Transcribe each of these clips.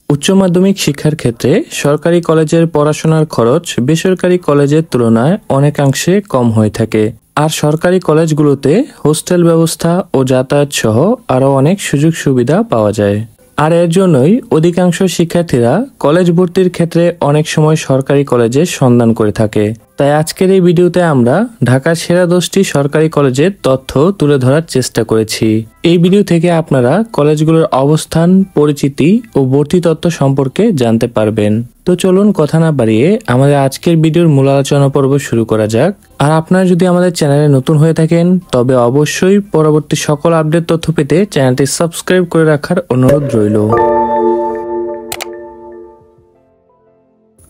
উচ্চ মাধ্যমিক শিক্ষার ক্ষেত্রে সরকারি কলেজের পড়াশোনার খরচ বেসরকারি কলেজের তুলনায় অনেকাংশে কম হয়ে থাকে। আর সরকারি কলেজগুলোতে হোস্টেল ব্যবস্থা ও যাতায়াত সহ আরও অনেক সুযোগ সুবিধা পাওয়া যায়। আর এর জন্যই অধিকাংশ শিক্ষার্থীরা কলেজ ভর্তির ক্ষেত্রে অনেক সময় সরকারি কলেজের সন্ধান করে থাকে। তাই আজকের এই ভিডিওতে আমরা ঢাকার সেরা 10টি সরকারি কলেজের তথ্য তুলে ধরার চেষ্টা করেছি। এই ভিডিও থেকে আপনারা কলেজগুলোর অবস্থান, পরিচিতি ও ভর্তি তথ্য সম্পর্কে জানতে পারবেন। তো চলুন কথা না বাড়িয়ে আমাদের আজকের ভিডিওর মূল আলোচনা পর্ব শুরু করা যাক। আর আপনারা যদি আমাদের চ্যানেলে নতুন হয়ে থাকেন তবে অবশ্যই পরবর্তী সকল আপডেট তথ্য পেতে চ্যানেলটি সাবস্ক্রাইব করে রাখার অনুরোধ রইল।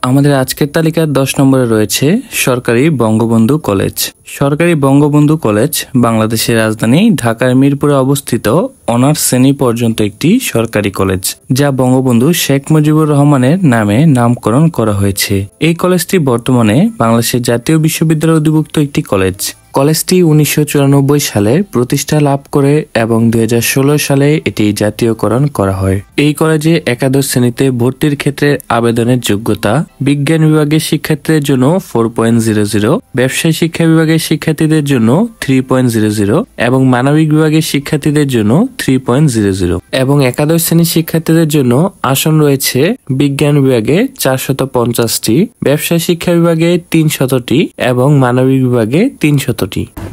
আমাদের আজকের তালিকার 10 নম্বরে রয়েছে সরকারি বঙ্গবন্ধু কলেজ। সরকারি বঙ্গবন্ধু কলেজ বাংলাদেশের রাজধানী ঢাকার মিরপুরে অবস্থিত অনার্স শ্রেণী পর্যন্ত একটি সরকারি কলেজ, যা বঙ্গবন্ধু শেখ মুজিবুর রহমানের নামে নামকরণ করা হয়েছে। এই কলেজটি বর্তমানে বাংলাদেশের জাতীয় বিশ্ববিদ্যালয়ের অধিভুক্ত একটি কলেজ। কলেজটি 1994 সালে প্রতিষ্ঠা লাভ করে এবং 2016 সালে এটি জাতীয়করণ করা হয়। এই কলেজে একাদশ শ্রেণীতে ভর্তির ক্ষেত্রে আবেদনের যোগ্যতা বিজ্ঞান বিভাগের শিক্ষার্থীদের জন্য 4.00, ব্যবসায় শিক্ষা বিভাগের শিক্ষার্থীদের জন্য 3.00 এবং মানবিক বিভাগের শিক্ষার্থীদের জন্য 3.00 এবং একাদশ শ্রেণীর শিক্ষার্থীদের জন্য আসন রয়েছে বিজ্ঞান বিভাগে 450টি, ব্যবসায় শিক্ষা বিভাগে 300টি এবং মানবিক বিভাগে 300টি।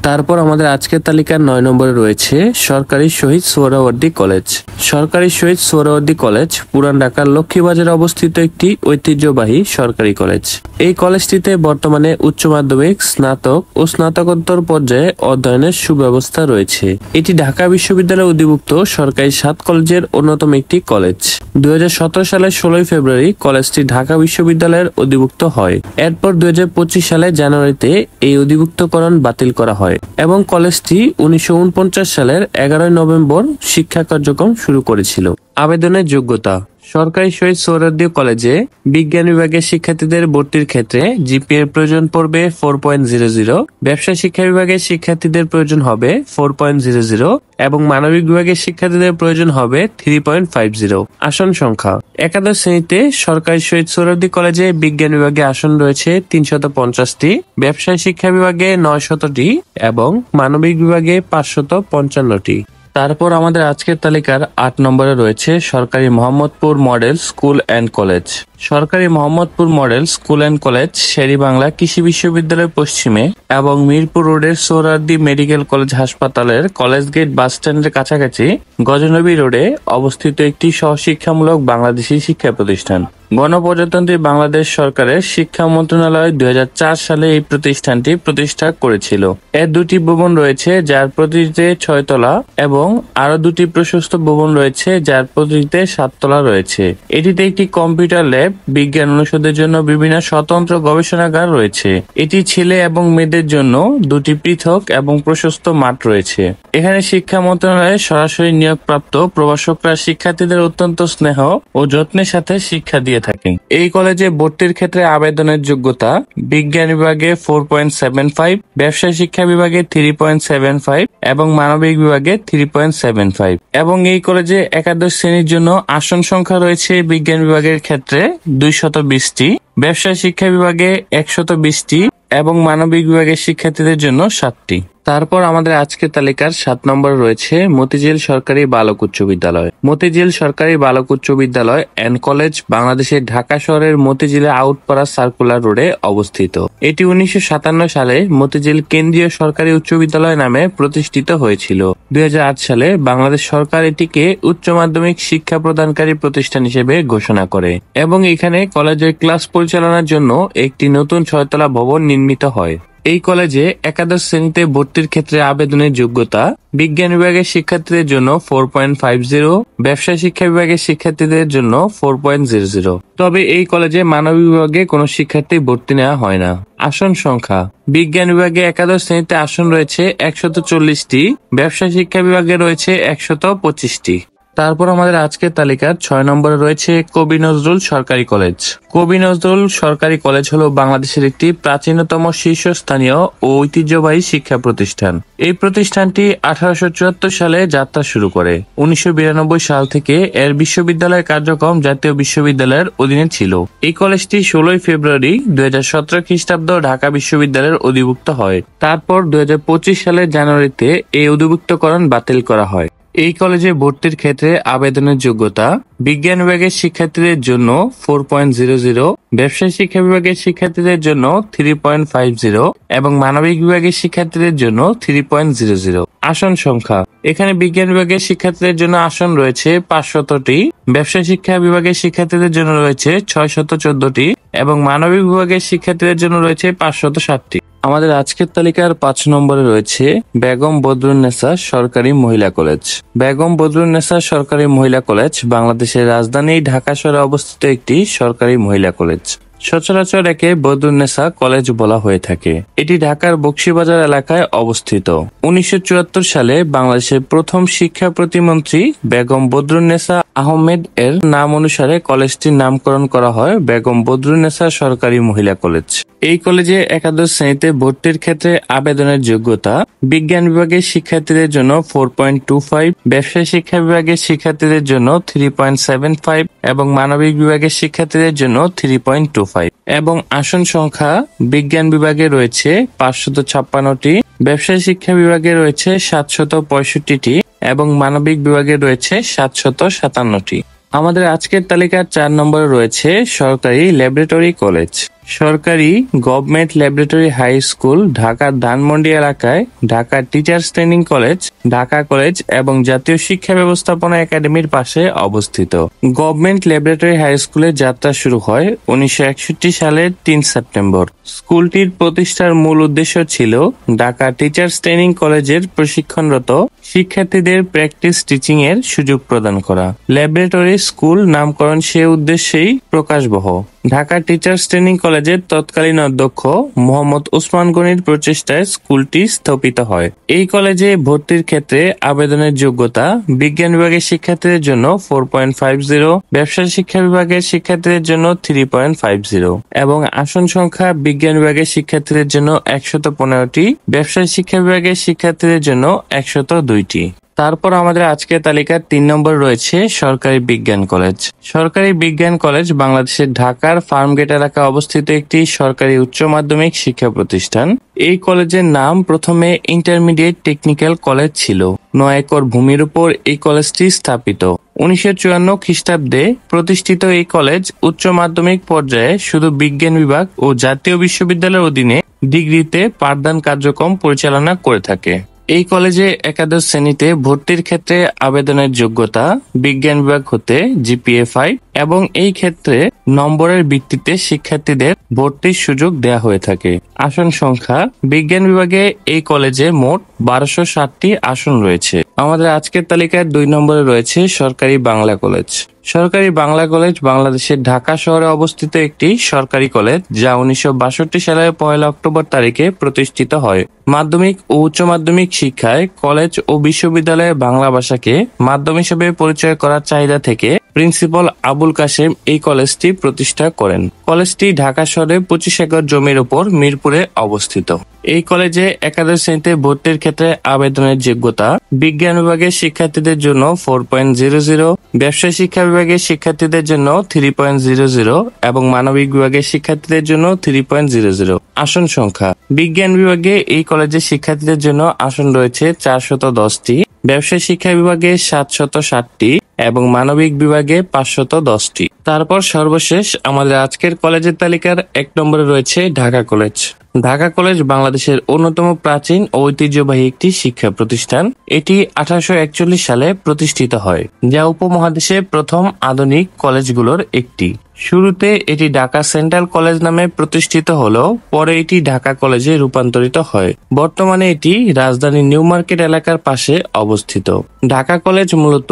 তারপর আমাদের আজকের তালিকার 9 নম্বরে রয়েছে সরকারি শহীদ সোহরাওয়ার্দী কলেজ। সরকারি শহীদ সোহরাওয়ার্দী কলেজ পুরান ঢাকার লক্ষ্মীবাজারে অবস্থিত একটি ঐতিহ্যবাহী সরকারি কলেজ। এই কলেজটিতে বর্তমানে উচ্চ মাধ্যমিক, স্নাতক ও স্নাতকোত্তর পর্যায়ে অধ্যয়নের সুব্যবস্থা রয়েছে। এটি ঢাকা বিশ্ববিদ্যালয়ের অধিভুক্ত সরকারি 7 কলেজের অন্যতম একটি কলেজ। 2017 সালের 16 ফেব্রুয়ারি কলেজটি ঢাকা বিশ্ববিদ্যালয়ের অধিভুক্ত হয়। এরপর 2025 সালের জানুয়ারিতে এই অধিভুক্তকরণ বাতিল করা হয় এবং কলেজটি 1949 সালের 11 নভেম্বর শিক্ষা কার্যক্রম শুরু করেছিল। আবেদনের যোগ্যতা সরকারি শহীদ সোহরাওয়ার্দী কলেজে বিজ্ঞান বিভাগের শিক্ষার্থীদের ভর্তির ক্ষেত্রে জিপিএর প্রয়োজন পড়বে 4.00, ব্যবসা শিক্ষা বিভাগের শিক্ষার্থীদের প্রয়োজন হবে 4.00 এবং মানবিক বিভাগের শিক্ষার্থীদের প্রয়োজন হবে 3.50। আসন সংখ্যা একাদশ শ্রেণীতে সরকারি শহীদ সোহরাওয়ার্দী কলেজে বিজ্ঞান বিভাগে আসন রয়েছে 350টি, ব্যবসায় শিক্ষা বিভাগে 900টি এবং মানবিক বিভাগে 555টি। তারপর আমাদের আজকের তালিকার 8 নম্বরে রয়েছে সরকারি Mohammadpur model school and college. সরকারি Mohammadpur model school and college Sher-e-Bangla কৃষি বিশ্ববিদ্যালয়ের পশ্চিমে এবং মিরপুর রোডের সোহরাওয়ার্দী মেডিকেল কলেজ হাসপাতালের কলেজ গেট বাস স্ট্যান্ডের কাছাকাছি গজনবী রোডে অবস্থিত একটি সহশিক্ষামূলক বাংলাদেশি শিক্ষা প্রতিষ্ঠান। গণপ্রজাতন্ত্রী বাংলাদেশ সরকারের শিক্ষা মন্ত্রণালয় 2004 সালে এই প্রতিষ্ঠানটি প্রতিষ্ঠা করেছিল। এর 2টি ভবন রয়েছে যার প্রতিটিতে 6 তলা এবং আরো 2টি প্রশস্ত ভবন রয়েছে যার প্রতিটিতে 7 তলা রয়েছে। এটিতে একটি কম্পিউটার ল্যাব, বিজ্ঞান অনুষদের জন্য বিভিন্ন স্বতন্ত্র গবেষণাগার রয়েছে। এটি ছেলে এবং মেয়েদের জন্য 2টি পৃথক এবং প্রশস্ত মাঠ রয়েছে। এখানে শিক্ষা মন্ত্রণালয়ের সরাসরি নিয়োগপ্রাপ্ত প্রভাষকরা শিক্ষার্থীদের অত্যন্ত স্নেহ ও যত্নের সাথে শিক্ষা দিয়ে থাকেন। এই কলেজে ভর্তির ক্ষেত্রে আবেদনের যোগ্যতা বিজ্ঞান বিভাগে 4.75, ব্যবসায় শিক্ষা বিভাগে 3.75 এবং মানবিক বিভাগে 3.75 এবং এই কলেজে একাদশ শ্রেণীর জন্য আসন সংখ্যা রয়েছে বিজ্ঞান বিভাগের ক্ষেত্রে 220টি, ব্যবসায় শিক্ষা বিভাগে 120টি এবং মানবিক বিভাগের শিক্ষার্থীদের জন্য 7টি। তারপর আমাদের আজকের তালিকার 7 নম্বরে রয়েছে মতিঝিল সরকারি বালক উচ্চ বিদ্যালয়। মতিঝিল সরকারি বালক উচ্চ বিদ্যালয় অ্যান্ড কলেজ বাংলাদেশের ঢাকা শহরের মতিঝিলে আউটপাড়া সার্কুলার রোডে অবস্থিত। এটি 1957 সালে মতিঝিল কেন্দ্রীয় সরকারি উচ্চ বিদ্যালয় নামে প্রতিষ্ঠিত হয়েছিল। 2008 সালে বাংলাদেশ সরকার এটিকে উচ্চ মাধ্যমিক শিক্ষা প্রদানকারী প্রতিষ্ঠান হিসেবে ঘোষণা করে এবং এখানে কলেজের ক্লাস পরিচালনার জন্য একটি নতুন 6 তলা ভবন নির্মিত হয়। এই কলেজে একাদশ শ্রেণীতে ভর্তির ক্ষেত্রে আবেদনের যোগ্যতা বিজ্ঞান বিভাগের শিক্ষার্থীদের জন্য 4.50, ব্যবসায় শিক্ষা বিভাগের শিক্ষার্থীদের জন্য 4.00। তবে এই কলেজে মানবিক বিভাগে কোনো শিক্ষার্থী ভর্তি নেওয়া হয় না। আসন সংখ্যা বিজ্ঞান বিভাগে একাদশ শ্রেণীতে আসন রয়েছে 140টি, ব্যবসায় শিক্ষা বিভাগে রয়েছে 125টি। তারপর আমাদের আজকের তালিকার 6 নম্বরে রয়েছে কবি নজরুল সরকারি কলেজ। কবি নজরুল সরকারি কলেজ হলো বাংলাদেশের একটি প্রাচীনতম শীর্ষস্থানীয় ও ঐতিহ্যবাহী শিক্ষা প্রতিষ্ঠান। এই প্রতিষ্ঠানটি 1874 সালে যাত্রা শুরু করে। 1992 সাল থেকে এর বিশ্ববিদ্যালয় কার্যক্রম জাতীয় বিশ্ববিদ্যালয়ের অধীনে ছিল। এই কলেজটি 16 ফেব্রুয়ারি 2017 খ্রিস্টাব্দ ঢাকা বিশ্ববিদ্যালয়ের অধিভুক্ত হয়। তারপর 2025 সালের জানুয়ারিতে এই অধিভুক্তকরণ বাতিল করা হয়। এই কলেজে ভর্তির ক্ষেত্রে আবেদনের যোগ্যতা: বিজ্ঞান বিভাগের শিক্ষার্থীদের জন্য 4.00, ব্যবসায় শিক্ষা বিভাগের শিক্ষার্থীদের জন্য 3.50 এবং মানবিক বিভাগের শিক্ষার্থীদের জন্য 3.00। আসন সংখ্যা: এখানে বিজ্ঞান বিভাগের শিক্ষার্থীদের জন্য আসন রয়েছে 500টি, ব্যবসায় শিক্ষা বিভাগের শিক্ষার্থীদের জন্য রয়েছে 614টি এবং মানবিক বিভাগের শিক্ষার্থীদের জন্য রয়েছে 560টি। আমাদের আজকের তালিকার 5 নম্বরে রয়েছে বেগম বদরুন্নেসা সরকারি মহিলা কলেজ। বেগম বদরুন্নেসা সরকারি মহিলা কলেজ বাংলাদেশের রাজধানী ঢাকা শহরে অবস্থিত একটি সরকারি মহিলা কলেজ। সচরাচর একে বদরুন্নেসা কলেজ বলা হয়ে থাকে। এটি ঢাকার বকশীবাজার এলাকায় অবস্থিত। 1974 সালে বাংলাদেশের প্রথম শিক্ষা প্রতিমন্ত্রী বেগম বদরুন্নেসা আহমেদ এর নাম অনুসারে কলেজটির নামকরণ করা হয় বেগম বদরুন্নেসা সরকারি মহিলা কলেজ। এই কলেজে একাদশ শ্রেণীতে ভর্তির ক্ষেত্রে আবেদনের যোগ্যতা: বিজ্ঞান বিভাগের শিক্ষার্থীদের জন্য 4.25, ব্যবসায় শিক্ষা বিভাগের শিক্ষার্থীদের জন্য 3.75 এবং মানবিক বিভাগের শিক্ষার্থীদের জন্য 3.25 এবং আসন সংখ্যা: বিজ্ঞান বিভাগে রয়েছে 556টি, ব্যবসায় শিক্ষা বিভাগে রয়েছে 765টি এবং মানবিক বিভাগে রয়েছে 757টি। আমাদের আজকের তালিকার 4 নম্বরে রয়েছে সরকারি ল্যাবরেটরি কলেজ। সরকারি গভর্নমেন্ট ল্যাবরেটরি হাই স্কুল ঢাকার ধানমন্ডি এলাকায় Dhaka teachers training college, Dhaka college এবং জাতীয় শিক্ষা ব্যবস্থাপনা একাডেমির পাশে অবস্থিত। গভর্নমেন্ট ল্যাবরেটরি হাই স্কুলের যাত্রা শুরু হয় 1961 সালের 3 সেপ্টেম্বর। স্কুলটির প্রতিষ্ঠার মূল উদ্দেশ্য ছিল ঢাকা টিচার্স ট্রেনিং কলেজের প্রশিক্ষণরত শিক্ষার্থীদের প্র্যাকটিস টিচিং এর সুযোগ প্রদান করা। ল্যাবরেটরি স্কুল নামকরণ সে উদ্দেশ্যেই প্রকাশবহ। ঢাকা টিচার্স ট্রেনিং কলেজের তৎকালীন অধ্যক্ষ মোহাম্মদ ওসমান গনির প্রচেষ্টায় স্কুলটি স্থাপিত হয়। এই কলেজে ভর্তির ক্ষেত্রে আবেদনের যোগ্যতা: বিজ্ঞান বিভাগের শিক্ষার্থীদের জন্য 4.50, ব্যবসায় শিক্ষা বিভাগের শিক্ষার্থীদের জন্য 3.50 এবং আসন সংখ্যা: বিজ্ঞান বিভাগের শিক্ষার্থীদের জন্য 115টি, ব্যবসায় শিক্ষা বিভাগের শিক্ষার্থীদের জন্য 102টি। তারপর আমাদের আজকের তালিকার 3 নম্বর রয়েছে সরকারি বিজ্ঞান কলেজ। সরকারি বিজ্ঞান কলেজ বাংলাদেশের ঢাকার ফার্মগেট এলাকায় অবস্থিত একটি সরকারি উচ্চ মাধ্যমিক শিক্ষা প্রতিষ্ঠান। এই কলেজের নাম প্রথমে ইন্টারমিডিয়েট টেকনিক্যাল কলেজ ছিল। 9 একর ভূমির উপর এই কলেজটি স্থাপিত। 1954 খ্রিস্টাব্দে প্রতিষ্ঠিত এই কলেজ উচ্চ মাধ্যমিক পর্যায়ে শুধু বিজ্ঞান বিভাগ ও জাতীয় বিশ্ববিদ্যালয়ের অধীনে ডিগ্রিতে পাঠদান কার্যক্রম পরিচালনা করে থাকে। এই কলেজে একাদশ শ্রেণীতে ভর্তির ক্ষেত্রে আবেদনের যোগ্যতা: বিজ্ঞান বিভাগ হতে GPA 5 এবং এই ক্ষেত্রে নম্বরের ভিত্তিতে শিক্ষার্থীদের ভর্তির সুযোগ দেওয়া হয়ে থাকে। আসন সংখ্যা: বিজ্ঞান বিভাগে এই কলেজে মোট 1260টি আসন রয়েছে। আমাদের আজকের তালিকায় 2 নম্বরে রয়েছে সরকারি বাংলা কলেজ। সরকারি বাংলা কলেজ বাংলাদেশের ঢাকা শহরে অবস্থিত একটি সরকারি কলেজ যা 1962 সালের 1 অক্টোবর তারিখে প্রতিষ্ঠিত হয়। মাধ্যমিক ও উচ্চ মাধ্যমিক শিক্ষায় কলেজ ও বিশ্ববিদ্যালয়ে বাংলা ভাষাকে মাধ্যম হিসেবে পরিচয় করার চাহিদা থেকে প্রিন্সিপাল আবুল কাশেম এই কলেজটি প্রতিষ্ঠা করেন। কলেজটি ঢাকা শহরে 25 একর জমির উপর মিরপুরে অবস্থিত। এই কলেজে একাদশ শ্রেণীতে ভর্তির ক্ষেত্রে আবেদনের যোগ্যতা: বিজ্ঞান বিভাগের শিক্ষার্থীদের জন্য 4.00, ব্যবসায় শিক্ষা বিভাগের শিক্ষার্থীদের জন্য 3.00 এবং মানবিক বিভাগের শিক্ষার্থীদের জন্য 3.00। আসন সংখ্যা: বিজ্ঞান বিভাগে এই কলেজের শিক্ষার্থীদের জন্য আসন রয়েছে 410টি, ব্যবসায় শিক্ষা বিভাগে 760টি এবং মানবিক বিভাগে 510টি। তারপর সর্বশেষ আমাদের আজকের কলেজের তালিকার 1 নম্বরে রয়েছে ঢাকা কলেজ। ঢাকা কলেজ বাংলাদেশের অন্যতম প্রাচীন ও ঐতিহ্যবাহী একটি শিক্ষা প্রতিষ্ঠান। এটি 1841 সালে প্রতিষ্ঠিত হয়, যা উপমহাদেশের প্রথম আধুনিক কলেজগুলোর একটি। শুরুতে এটি ঢাকা সেন্ট্রাল কলেজ নামে প্রতিষ্ঠিত হলেও পরে এটি ঢাকা কলেজে রূপান্তরিত হয়। বর্তমানে এটি রাজধানীর নিউ মার্কেট এলাকার পাশে অবস্থিত। ঢাকা কলেজ মূলত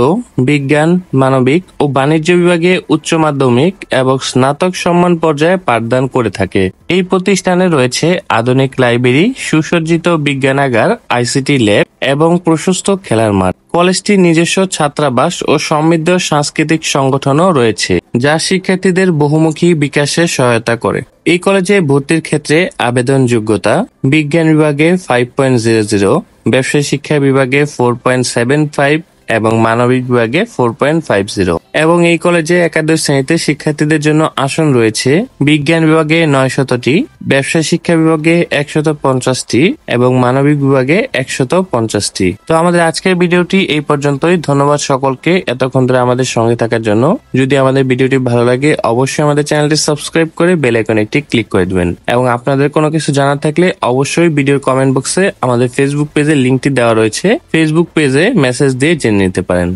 বিজ্ঞান, মানবিক ও বাণিজ্য বিভাগে উচ্চ মাধ্যমিক এবং স্নাতক সম্মান পর্যায়ে পাঠদান করে থাকে। এই প্রতিষ্ঠানে রয়েছে রয়েছে আধুনিক লাইব্রেরি, সুসজ্জিত বিজ্ঞানাগার, আইসিটি ল্যাব এবং প্রশস্ত খেলার মাঠ। কলেজটির নিজস্ব ছাত্রাবাস ও সমৃদ্ধ সাংস্কৃতিক সংগঠনও রয়েছে, যা শিক্ষার্থীদের বহুমুখী বিকাশে সহায়তা করে। এই কলেজে ভর্তির ক্ষেত্রে আবেদন যোগ্যতা: বিজ্ঞান বিভাগে 5.00, ব্যবসায় শিক্ষা বিভাগে 4.75 এবং মানবিক বিভাগে 4.50। এবং এই কলেজে একাদশ শ্রেণীতে শিক্ষার্থীদের জন্য আসন রয়েছে বিজ্ঞান বিভাগে 900টি, ব্যবসায় শিক্ষা বিভাগে 150টি এবং মানবিক বিভাগে 150টি। তো আমাদের আজকের ভিডিওটি এই পর্যন্তই। ধন্যবাদ সকলকে এতক্ষণ ধরে আমাদের সঙ্গে থাকার জন্য। যদি আমাদের ভিডিওটি ভালো লাগে অবশ্যই আমাদের চ্যানেলটি সাবস্ক্রাইব করে বেল আইকনে একটি ক্লিক করে দিবেন। এবং আপনাদের কোনো কিছু জানার থাকলে অবশ্যই ভিডিওর কমেন্ট বক্সে আমাদের ফেসবুক পেজের লিঙ্কটি দেওয়া রয়েছে, ফেসবুক পেজে মেসেজ দিয়ে জেনে নিতে পারেন।